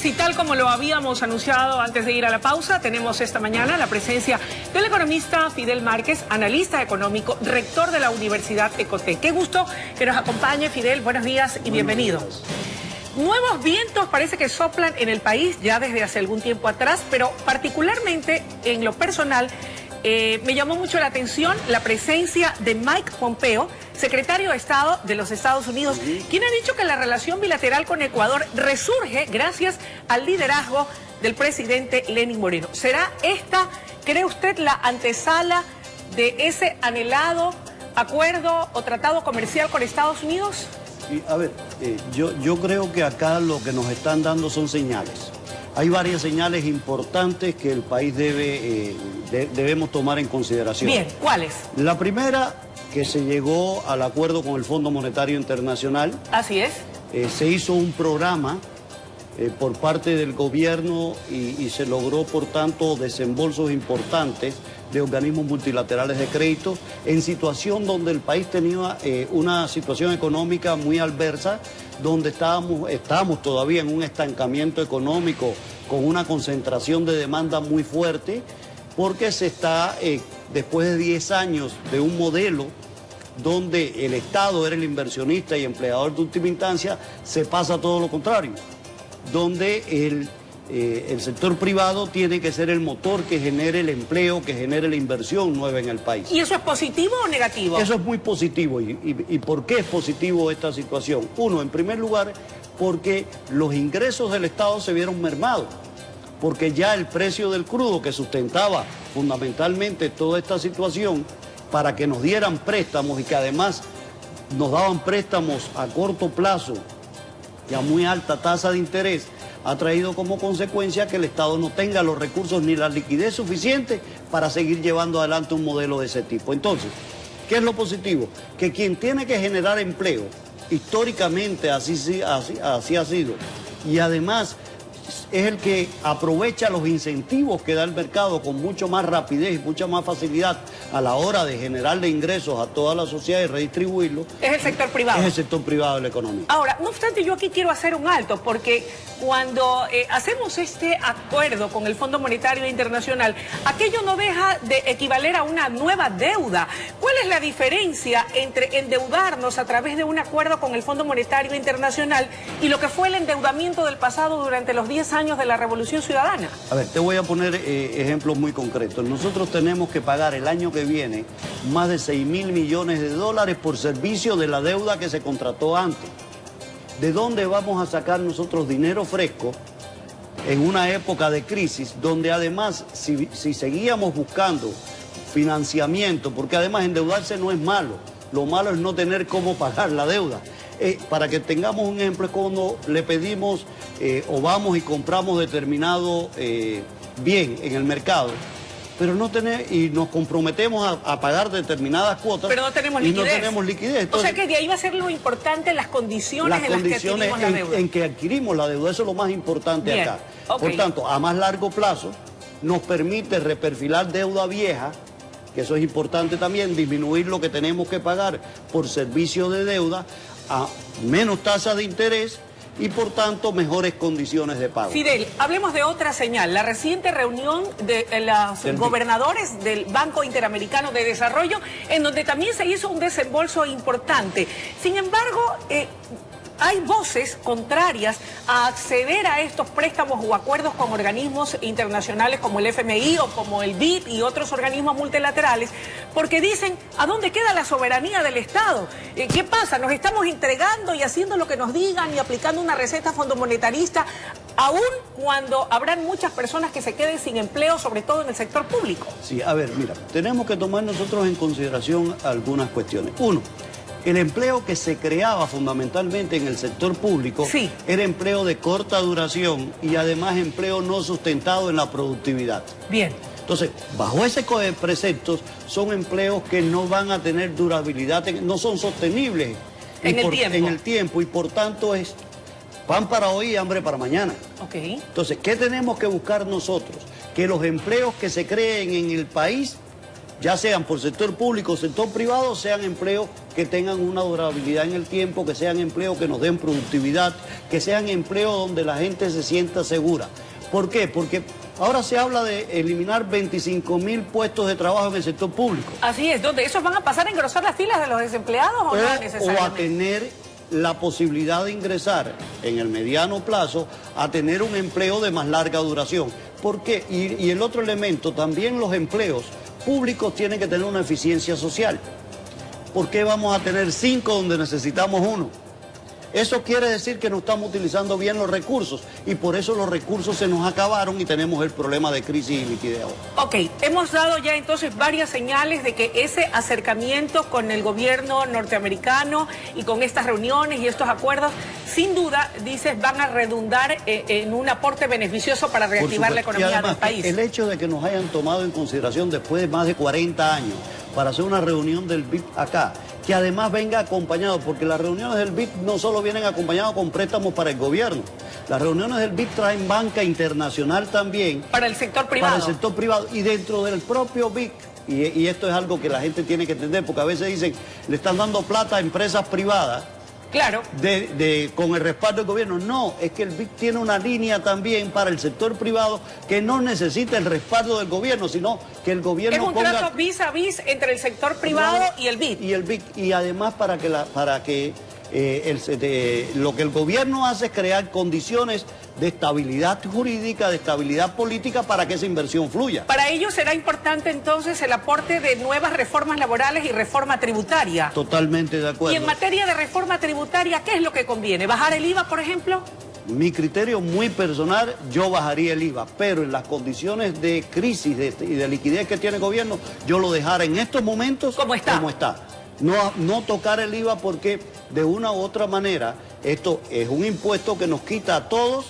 y tal como lo habíamos anunciado antes de ir a la pausa, tenemos esta mañana la presencia del economista Fidel Márquez, analista económico, rector de la Universidad Ecotec. Qué gusto que nos acompañe, Fidel. Buenos días y bienvenido. Nuevos vientos parece que soplan en el país ya desde hace algún tiempo atrás, pero particularmente en lo personal me llamó mucho la atención la presencia de Mike Pompeo, secretario de Estado de los Estados Unidos, quien ha dicho que la relación bilateral con Ecuador resurge gracias al liderazgo del presidente Lenín Moreno. ¿Será esta, cree usted, la antesala de ese anhelado acuerdo o tratado comercial con Estados Unidos? A ver, yo creo que acá lo que nos están dando son señales. Hay varias señales importantes que el país debemos tomar en consideración. Bien, ¿cuáles? La primera, que se llegó al acuerdo con el Fondo Monetario Internacional. Así es. Se hizo un programa por parte del gobierno y se logró, por tanto, desembolsos importantes de organismos multilaterales de crédito en situación donde el país tenía una situación económica muy adversa, donde estábamos todavía en un estancamiento económico con una concentración de demanda muy fuerte, porque se está, después de 10 años de un modelo donde el Estado era el inversionista y empleador de última instancia, se pasa todo lo contrario, donde el sector privado tiene que ser el motor que genere el empleo, que genere la inversión nueva en el país. ¿Y eso es positivo o negativo? Eso es muy positivo. ¿Y por qué es positivo esta situación? Uno, en primer lugar, porque los ingresos del Estado se vieron mermados, porque ya el precio del crudo que sustentaba fundamentalmente toda esta situación para que nos dieran préstamos y que además nos daban préstamos a corto plazo y a muy alta tasa de interés, ha traído como consecuencia que el Estado no tenga los recursos ni la liquidez suficiente para seguir llevando adelante un modelo de ese tipo. Entonces, ¿qué es lo positivo? Que quien tiene que generar empleo, históricamente así ha sido, y además es el que aprovecha los incentivos que da el mercado con mucho más rapidez y mucha más facilidad a la hora de generarle ingresos a toda la sociedad y redistribuirlo. Es el sector privado. Es el sector privado de la economía. Ahora, no obstante, yo aquí quiero hacer un alto, porque cuando hacemos este acuerdo con el Fondo Monetario Internacional, aquello no deja de equivaler a una nueva deuda. ¿Cuál es la diferencia entre endeudarnos a través de un acuerdo con el Fondo Monetario Internacional y lo que fue el endeudamiento del pasado durante los 10 años de la Revolución Ciudadana? A ver, te voy a poner ejemplos muy concretos. Nosotros tenemos que pagar el año que viene más de 6.000 millones de dólares por servicio de la deuda que se contrató antes. ¿De dónde vamos a sacar nosotros dinero fresco en una época de crisis donde además si seguíamos buscando financiamiento, porque además endeudarse no es malo, lo malo es no tener cómo pagar la deuda? Para que tengamos un ejemplo, es cuando le pedimos o vamos y compramos determinado bien en el mercado, pero no tenemos, y nos comprometemos a pagar determinadas cuotas, pero no tenemos y liquidez. no tenemos liquidez. Entonces, o sea que de ahí va a ser lo importante las condiciones en las que adquirimos la deuda. En que adquirimos la deuda, eso es lo más importante. Bien, acá. Okay. Por tanto, a más largo plazo nos permite reperfilar deuda vieja, que eso es importante también, disminuir lo que tenemos que pagar por servicio de deuda a menos tasa de interés y por tanto mejores condiciones de pago. Fidel, hablemos de otra señal, la reciente reunión de los gobernadores del Banco Interamericano de Desarrollo, en donde también se hizo un desembolso importante. Sin embargo, hay voces contrarias a acceder a estos préstamos o acuerdos con organismos internacionales como el FMI o como el BID y otros organismos multilaterales, porque dicen, ¿a dónde queda la soberanía del Estado? ¿Qué pasa? ¿Nos estamos entregando y haciendo lo que nos digan y aplicando una receta fondomonetarista, aún cuando habrán muchas personas que se queden sin empleo, sobre todo en el sector público? Sí, a ver, mira, tenemos que tomar nosotros en consideración algunas cuestiones. Uno, el empleo que se creaba fundamentalmente en el sector público era empleo de corta duración y además empleo no sustentado en la productividad. Bien. Entonces, bajo ese preceptos son empleos que no van a tener durabilidad, no son sostenibles en el tiempo y por tanto es pan para hoy y hambre para mañana. Okay. Entonces, ¿qué tenemos que buscar nosotros? Que los empleos que se creen en el país ya sean por sector público o sector privado, sean empleos que tengan una durabilidad en el tiempo, que sean empleos que nos den productividad, que sean empleos donde la gente se sienta segura. ¿Por qué? Porque ahora se habla de eliminar 25.000 puestos de trabajo en el sector público. Así es, donde esos van a pasar a engrosar las filas de los desempleados o no necesariamente. O a tener la posibilidad de ingresar en el mediano plazo a tener un empleo de más larga duración. ¿Por qué? Y el otro elemento, también los empleos públicos tienen que tener una eficiencia social. ¿Por qué vamos a tener 5 donde necesitamos 1? Eso quiere decir que no estamos utilizando bien los recursos y por eso los recursos se nos acabaron y tenemos el problema de crisis y liquidez ahora. Ok, hemos dado ya entonces varias señales de que ese acercamiento con el gobierno norteamericano y con estas reuniones y estos acuerdos, sin duda, dices, van a redundar en un aporte beneficioso para reactivar la economía del país. El hecho de que nos hayan tomado en consideración después de más de 40 años para hacer una reunión del BID acá, que además venga acompañado, porque las reuniones del BID no solo vienen acompañadas con préstamos para el gobierno, las reuniones del BID traen banca internacional también. Para el sector privado. Para el sector privado y dentro del propio BID, y esto es algo que la gente tiene que entender, porque a veces dicen, le están dando plata a empresas privadas, claro, con el respaldo del gobierno. No, es que el BID tiene una línea también para el sector privado que no necesita el respaldo del gobierno, sino que el gobierno es un trato vis a vis entre el sector privado y el BID. Y el BID, y además para que lo que el gobierno hace es crear condiciones de estabilidad jurídica, de estabilidad política para que esa inversión fluya. Para ello será importante entonces el aporte de nuevas reformas laborales y reforma tributaria. Totalmente de acuerdo. Y en materia de reforma tributaria, ¿qué es lo que conviene? ¿Bajar el IVA, por ejemplo? Mi criterio muy personal, yo bajaría el IVA, pero en las condiciones de crisis y de liquidez que tiene el gobierno, yo lo dejara en estos momentos como está. No tocar el IVA porque de una u otra manera esto es un impuesto que nos quita a todos.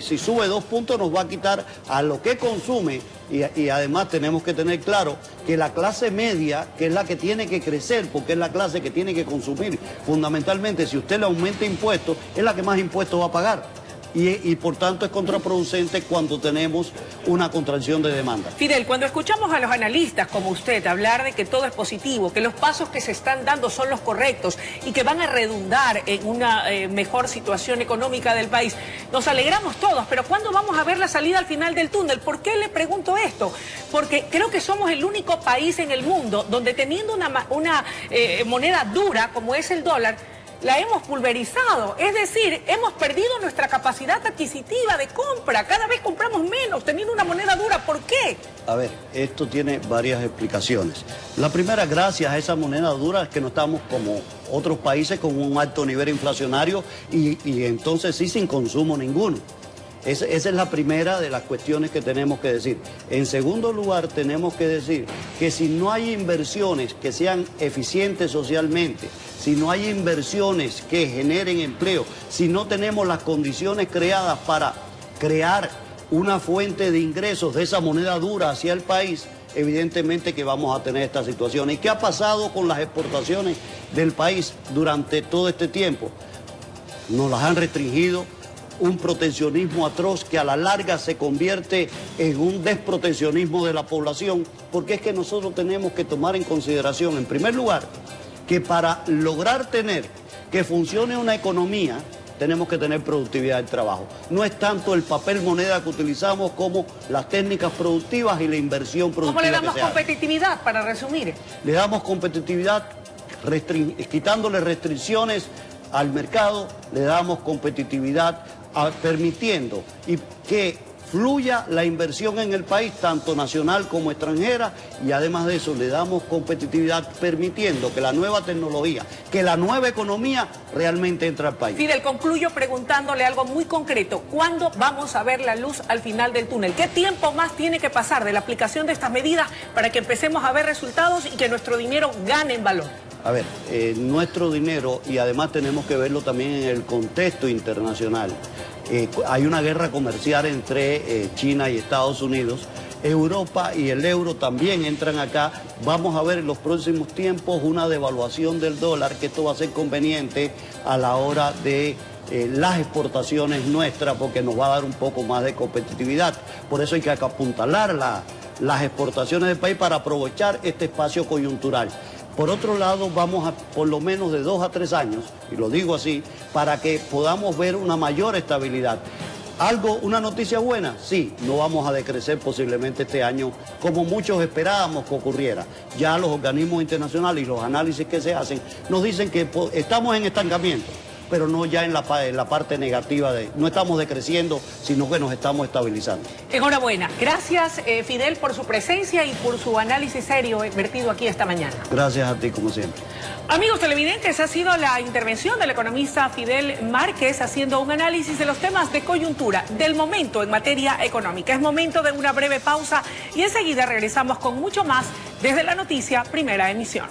Si sube 2 puntos nos va a quitar a lo que consume y además tenemos que tener claro que la clase media, que es la que tiene que crecer, porque es la clase que tiene que consumir, fundamentalmente si usted le aumenta impuestos, es la que más impuestos va a pagar. Y por tanto es contraproducente cuando tenemos una contracción de demanda. Fidel, cuando escuchamos a los analistas como usted hablar de que todo es positivo, que los pasos que se están dando son los correctos y que van a redundar en una mejor situación económica del país, nos alegramos todos, pero ¿cuándo vamos a ver la salida al final del túnel? ¿Por qué le pregunto esto? Porque creo que somos el único país en el mundo donde teniendo una moneda dura como es el dólar, la hemos pulverizado, es decir, hemos perdido nuestra capacidad adquisitiva de compra, cada vez compramos menos teniendo una moneda dura, ¿por qué? A ver, esto tiene varias explicaciones. La primera, gracias a esa moneda dura, es que no estamos como otros países con un alto nivel inflacionario y entonces sí sin consumo ninguno. Esa es la primera de las cuestiones que tenemos que decir. En segundo lugar, tenemos que decir que si no hay inversiones que sean eficientes socialmente, si no hay inversiones que generen empleo, si no tenemos las condiciones creadas para crear una fuente de ingresos de esa moneda dura hacia el país, evidentemente que vamos a tener esta situación. ¿Y qué ha pasado con las exportaciones del país durante todo este tiempo? Nos las han restringido. Un proteccionismo atroz que a la larga se convierte en un desproteccionismo de la población, porque es que nosotros tenemos que tomar en consideración, en primer lugar, que para lograr tener que funcione una economía, tenemos que tener productividad del trabajo. No es tanto el papel moneda que utilizamos como las técnicas productivas y la inversión productiva. ¿Cómo le damos competitividad, para resumir? Le damos competitividad quitándole restricciones al mercado, le damos competitividad permitiendo y que fluya la inversión en el país, tanto nacional como extranjera, y además de eso le damos competitividad permitiendo que la nueva tecnología, que la nueva economía realmente entre al país. Fidel, concluyo preguntándole algo muy concreto. ¿Cuándo vamos a ver la luz al final del túnel? ¿Qué tiempo más tiene que pasar de la aplicación de estas medidas para que empecemos a ver resultados y que nuestro dinero gane en valor? A ver, nuestro dinero, y además tenemos que verlo también en el contexto internacional. Hay una guerra comercial entre China y Estados Unidos. Europa y el euro también entran acá. Vamos a ver en los próximos tiempos una devaluación del dólar, que esto va a ser conveniente a la hora de las exportaciones nuestras, porque nos va a dar un poco más de competitividad. Por eso hay que apuntalar las exportaciones del país para aprovechar este espacio coyuntural. Por otro lado, vamos a por lo menos de 2 a 3 años, y lo digo así, para que podamos ver una mayor estabilidad. ¿Una noticia buena? Sí, no vamos a decrecer posiblemente este año como muchos esperábamos que ocurriera. Ya los organismos internacionales y los análisis que se hacen nos dicen que estamos en estancamiento, pero no ya en la parte negativa no estamos decreciendo, sino que nos estamos estabilizando. Enhorabuena. Gracias, Fidel, por su presencia y por su análisis serio vertido aquí esta mañana. Gracias a ti, como siempre. Amigos televidentes, ha sido la intervención del economista Fidel Márquez haciendo un análisis de los temas de coyuntura del momento en materia económica. Es momento de una breve pausa y enseguida regresamos con mucho más desde la noticia Primera Emisión.